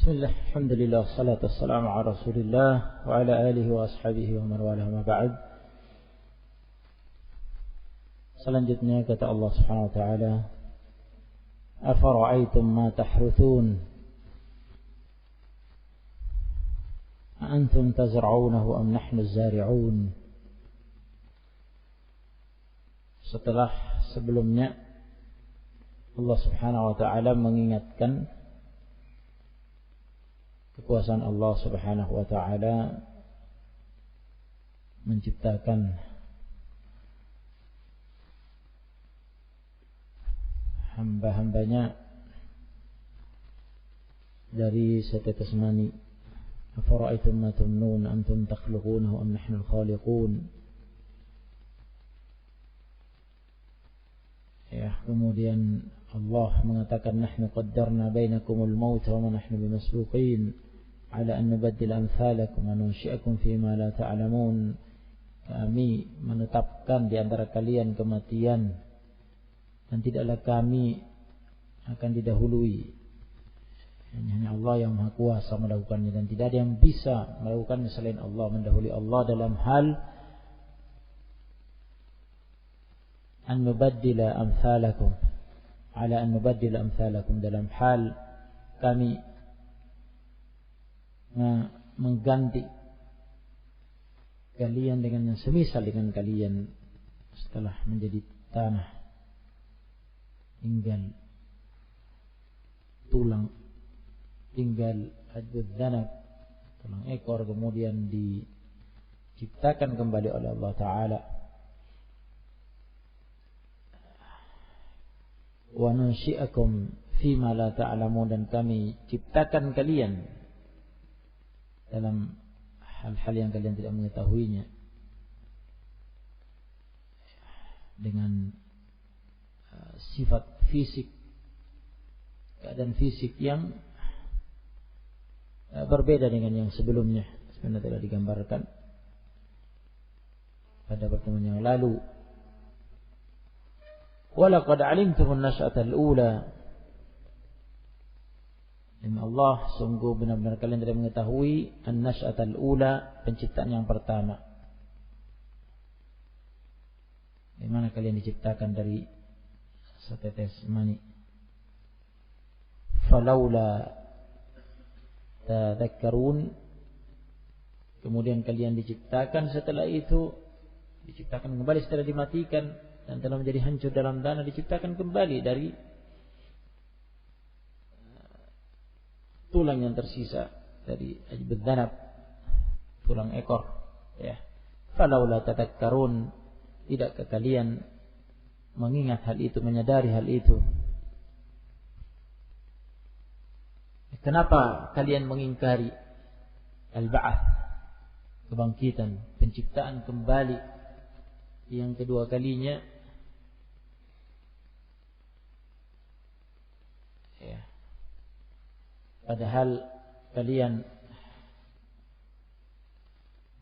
Bismillah, alhamdulillah, salatu wassalamu ala rasulillah wa ala alihi wa ashabihi wa man wala ma ba'd. Selanjutnya kata Allah subhanahu wa ta'ala, afara'aytum ma tahruthun antum tazra'unahu am nahnu zari'un. Sebelumnya Allah subhanahu wa ta'ala mengingatkan kekuasaan Allah subhanahu wa ta'ala menciptakan hamba-hambanya dari setetes mani. Afara'aytum ma tumnun antum takhluqunahu am nahnu al-khaliqun. Ya, kemudian Allah mengatakan nahnu qaddarna bainakumul maut wa ma nahnu bimasbuqin ala an nubaddil amsalakum wa nunsyi'akum fima la ta'lamun. Kami menetapkan di antara kalian kematian dan tidaklah kami akan didahului. Hanya Allah yang Maha Kuasa melakukannya dan tidak ada yang bisa melakukannya selain Allah, mendahului Allah dalam hal an nubaddila amsalakum, ala an nubaddila amsalakum, dalam hal kami mengganti kalian dengan yang semisal dengan kalian setelah menjadi tanah, tinggal tulang, tinggal ajud danab, tulang ekor, kemudian diciptakan kembali oleh Allah Ta'ala. Wa nunsyi'akum fima la ta'lamun, dan kami ciptakan kalian dalam hal-hal yang kalian tidak mengetahuinya, dengan sifat fisik, keadaan fisik yang berbeda dengan yang sebelumnya, sebenarnya telah digambarkan pada pertemuan yang lalu. Walaqad alimtumun nasy'atal ula, demi Allah sungguh benar-benar kalian tidak mengetahui an-nasy'atal ula, penciptaan yang pertama. Di mana kalian diciptakan dari setetes mani. Falaula tadhakkarun, kemudian kalian diciptakan setelah itu, diciptakan kembali setelah dimatikan dan telah menjadi hancur dalam tanah, diciptakan kembali dari tulang yang tersisa dari ajbud danab, tulang ekor, ya. Falaula tadhakkarun, tidakkah kalian mengingat hal itu, menyadari hal itu? Kenapa kalian mengingkari al-ba'ats, kebangkitan, penciptaan kembali yang kedua kalinya? Ya. Padahal kalian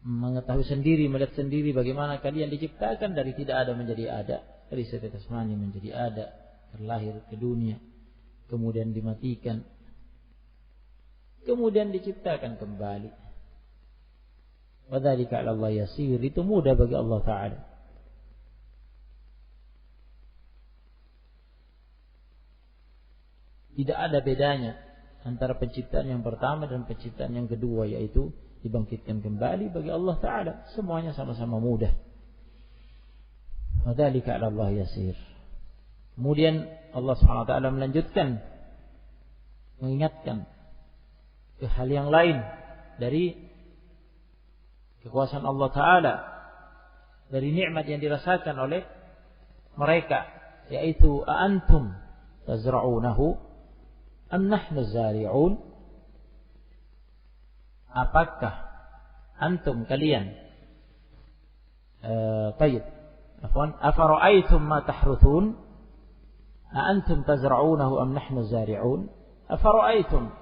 mengetahui sendiri, melihat sendiri bagaimana kalian diciptakan dari tidak ada menjadi ada, dari setetes mani menjadi ada, terlahir ke dunia, kemudian dimatikan, kemudian diciptakan kembali. Wa dzalika 'ala Allah yasir, itu mudah bagi Allah Ta'ala. Tidak ada bedanya antara penciptaan yang pertama dan penciptaan yang kedua, yaitu dibangkitkan kembali. Bagi Allah Ta'ala semuanya sama-sama mudah. Wa dzalika 'ala Allah yasir. Kemudian Allah Subhanahu wa ta'ala melanjutkan mengingatkan ke hal yang lain dari kekuasaan Allah Ta'ala, dari nikmat yang dirasakan oleh mereka, yaitu antum tazra'unahu am nahnu zari'un. Apakah antum, kalian, afara'aytum ma tahruthun antum tazra'unahu am nahnu zari'un. Afara'aytum,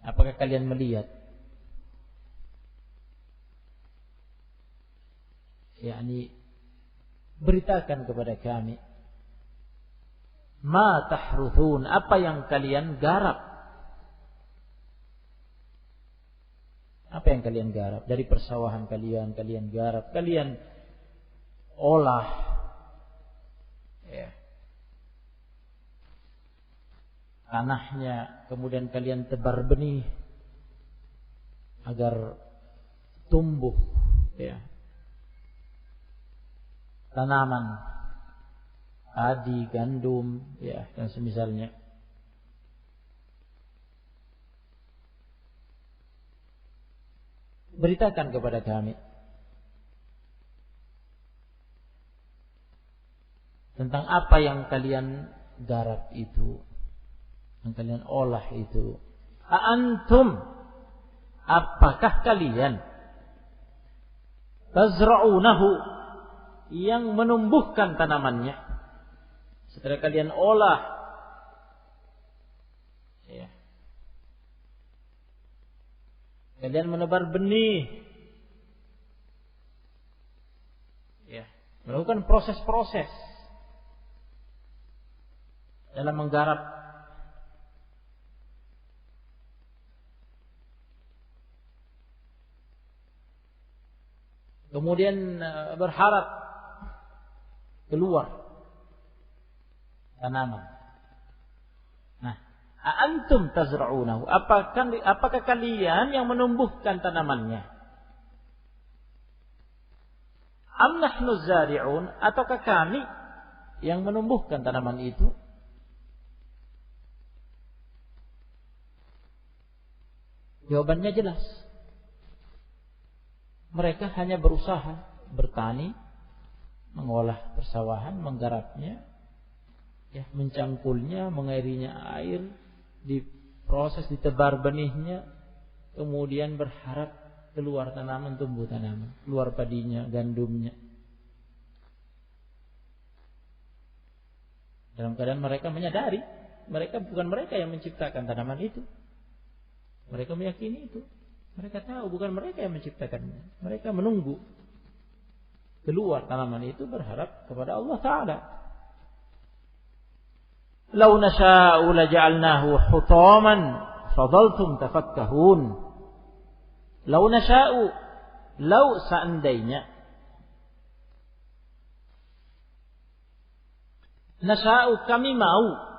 apakah kalian melihat, yakni beritakan kepada kami Ma tahruthun, apa yang kalian garap? Apa yang kalian garap? Dari persawahan kalian garap, kalian olah. Ya. Tanahnya, kemudian kalian tebar benih agar tumbuh, ya, tanaman, padi, gandum, ya, dan semisalnya. Beritakan kepada kami tentang apa yang kalian garap itu, yang kalian olah itu. Antum, apakah kalian tazra'unahu, yang menumbuhkan tanamannya setelah kalian olah, ya, kalian menebar benih, ya, melakukan proses-proses dalam menggarap. Kemudian berharap keluar tanaman. Nah, antum tazra'unahu, apakah kalian yang menumbuhkan tanamannya? Am nahnu zari'un, ataukah kami yang menumbuhkan tanaman itu? Jawabannya jelas. Mereka hanya berusaha bertani, mengolah persawahan, menggarapnya, ya, mencangkulnya, mengairinya air, diproses, ditebar benihnya, kemudian berharap keluar tanaman, tumbuh tanaman, keluar padinya, gandumnya. Dalam keadaan mereka menyadari, bukan mereka yang menciptakan tanaman itu. Mereka meyakini itu. Mereka tahu bukan mereka yang menciptakannya. Mereka menunggu keluar tanaman itu, berharap kepada Allah Ta'ala. Lau nasha'u laja'alnahu hutaman fadhaltum tafakkahun. Lau nasha'u, lau seandainya, nasha'u kami mau,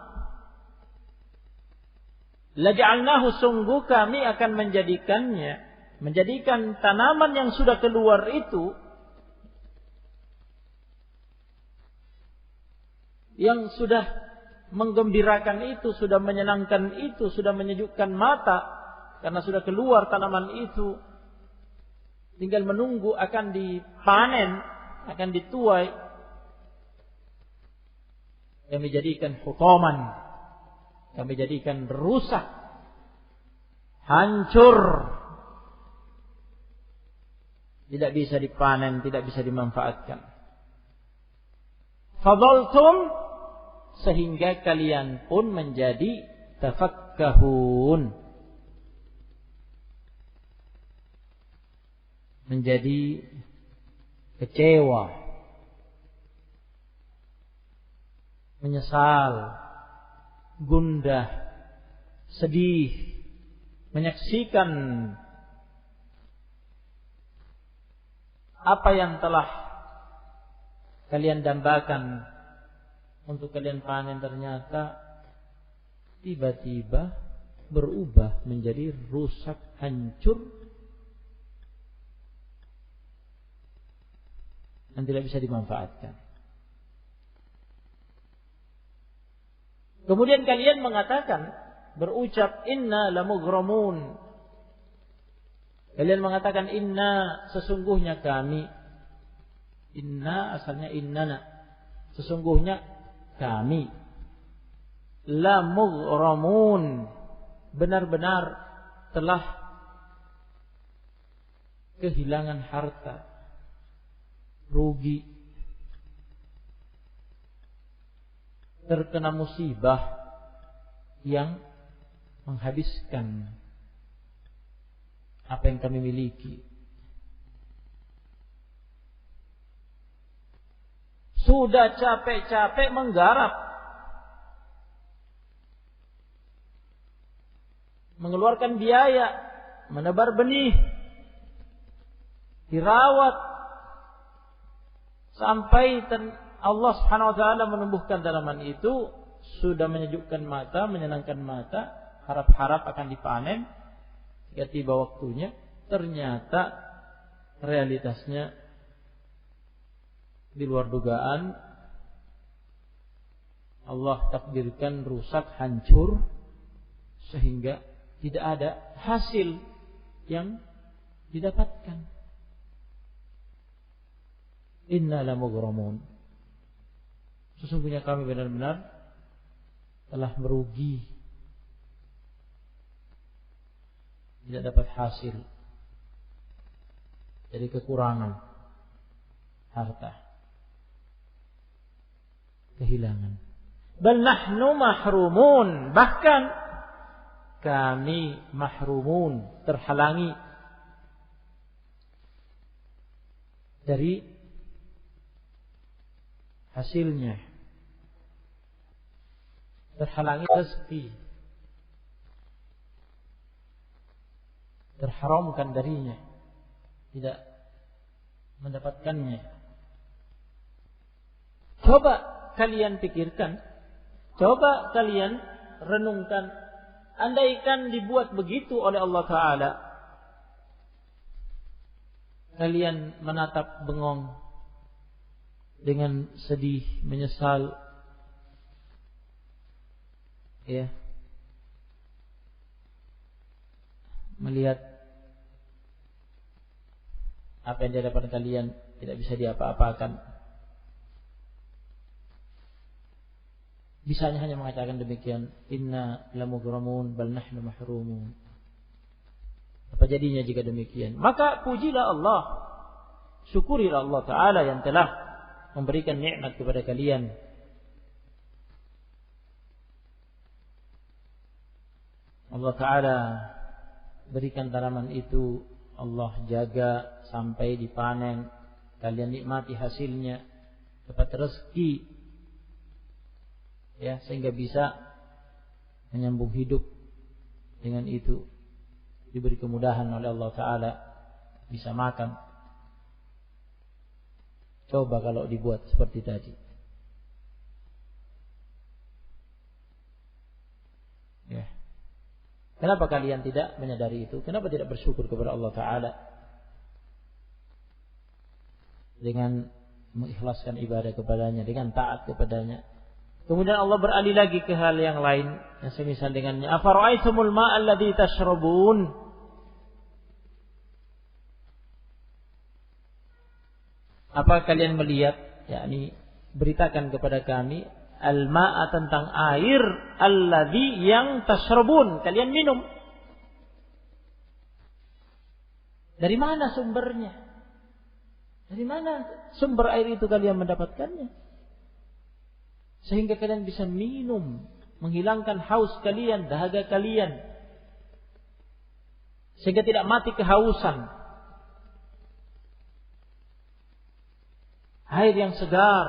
laja'alnahu sungguh kami akan menjadikan tanaman yang sudah keluar itu, yang sudah menggembirakan itu, sudah menyenangkan itu, sudah menyejukkan mata, karena sudah keluar tanaman itu, tinggal menunggu akan dipanen, akan dituai. Kami jadikan hutaman, kami jadikan rusak, hancur, tidak bisa dipanen, tidak bisa dimanfaatkan. Fadhaltum, sehingga kalian pun menjadi tafakkahun, menjadi kecewa, menyesal, gundah, sedih, menyaksikan apa yang telah kalian dambakan untuk kalian panen, ternyata tiba-tiba berubah menjadi rusak, hancur, dan tidak bisa dimanfaatkan. Kemudian kalian mengatakan, berucap, inna lamughramun. Kalian mengatakan, inna, sesungguhnya kami. Inna asalnya innana, sesungguhnya kami. Lamughramun, benar-benar telah kehilangan harta, rugi, terkena musibah yang menghabiskan apa yang kami miliki. Sudah capek-capek menggarap, mengeluarkan biaya, menebar benih, dirawat sampai Allah Subhanahu wa taala menumbuhkan tanaman itu, sudah menyejukkan mata, menyenangkan mata, harap-harap akan dipanen. Ketika tiba waktunya, ternyata realitasnya di luar dugaan. Allah takdirkan rusak, hancur, sehingga tidak ada hasil yang didapatkan. Inna lamughramun. Sesungguhnya kami benar-benar telah merugi, tidak dapat hasil dari kekurangan harta, kehilangan. Bal nahnu mahrumun, bahkan kami mahrumun, terhalangi dari hasilnya, terhalangi rezeki, terharamkan darinya, tidak mendapatkannya. Coba kalian pikirkan, coba kalian renungkan, andaikan dibuat begitu oleh Allah Ta'ala, kalian menatap bengong dengan sedih, menyesal, ya, melihat apa yang didapatkan kalian tidak bisa diapa-apakan. Bisanya hanya mengatakan demikian, inna lamughramun bal nahnu mahrumun. Apa jadinya jika demikian? Maka pujilah Allah, syukurilah Allah Ta'ala yang telah memberikan nikmat kepada kalian. Allah Ta'ala berikan tanaman itu, Allah jaga sampai dipanen, kalian nikmati hasilnya, dapat rezeki, ya, sehingga bisa menyambung hidup dengan itu, diberi kemudahan oleh Allah Ta'ala, bisa makan. Coba kalau dibuat seperti tadi, ya. Kenapa kalian tidak menyadari itu? Kenapa tidak bersyukur kepada Allah Ta'ala dengan mengikhlaskan ibadah kepadanya, dengan taat kepadanya? Kemudian Allah beralih lagi ke hal yang lain yang semisal dengannya. Afara'aitumul ma'a alladhi tashrabun? Apa kalian melihat, yakni beritakan kepada kami, al-ma'a tentang air, alladhi yang tashrabun, kalian minum. Dari mana sumbernya? Dari mana sumber air itu kalian mendapatkannya? Sehingga kalian bisa minum, menghilangkan haus kalian, dahaga kalian, sehingga tidak mati kehausan. Air yang segar,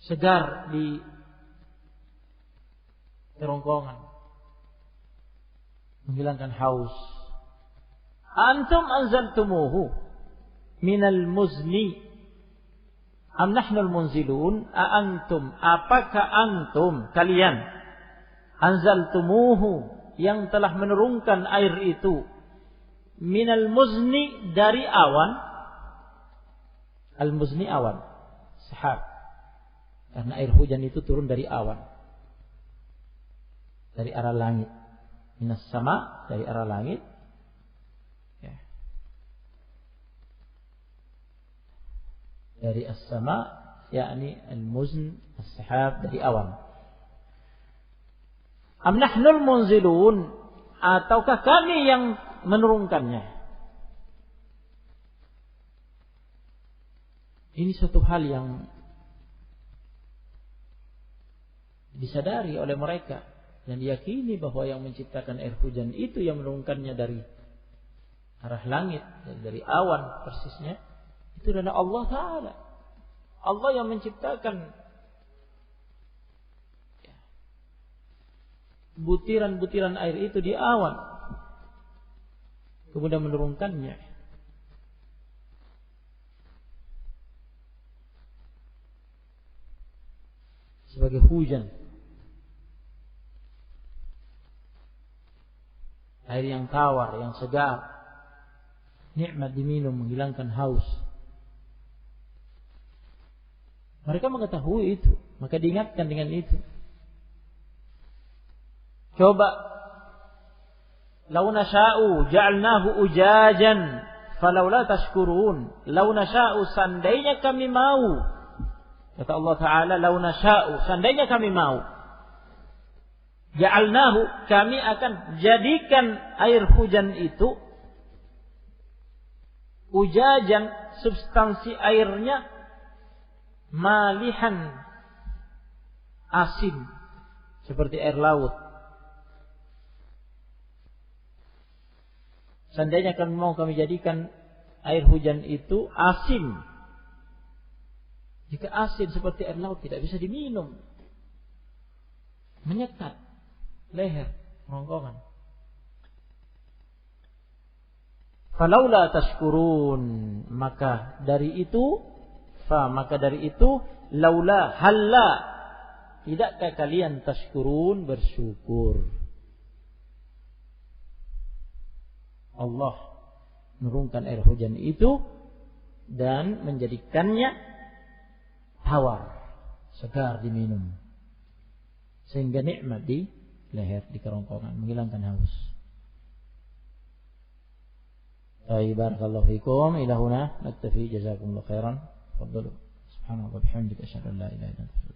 segar di kerongkongan, menghilangkan haus. Antum anzaltumuhu minal muzni am nahnul munzilun? Antum, apakah antum, kalian, anzaltumuhu, yang telah menurunkan air itu, minal muzni, dari awan. Al muzni awan, sahab, karena air hujan itu turun dari awan, dari arah langit. Minas sama, dari arah langit, ya. Dari as-sama, yakni al-muzn, as-sahab, dari awan. Am nahnul munzilun, ataukah kami yang menurunkannya? Ini suatu hal yang disadari oleh mereka dan diyakini bahwa yang menciptakan air hujan itu, yang menurunkannya dari arah langit, dari awan persisnya, itu adalah Allah Ta'ala. Allah yang menciptakan. butiran-butiran air itu di awan, kemudian menurunkannya. Sebagai hujan. Air yang tawar, yang segar. Nikmat diminum, menghilangkan haus. Mereka mengetahui itu, maka diingatkan dengan itu. Coba, "Lau nasha'u ja'alnahu ujajan, falaula tashkurun." Lau nasha'u, seandainya kami mau. Kata Allah Ta'ala, "Lau nasha'u", seandainya kami mau. Ja'alnahu, kami akan jadikan air hujan itu ujajan, substansi airnya malihan, asin, seperti air laut. Seandainya kami mau, kami jadikan air hujan itu asin. Jika asin seperti air laut tidak bisa diminum, menyekat leher, kerongkongan. Falaula tashkurun, maka dari itu laula, halla, tidakkah kalian tashkurun, bersyukur. Allah menurunkan air hujan itu dan menjadikannya tawar, segar diminum, sehingga nikmat di leher, di kerongkongan, menghilangkan haus. Barakallahu fikum. Ila huna naktafi, jazakumullahu khairan. Fadlu subhanallahi wa bihamdihi, asyhadu an la ilaha illa anta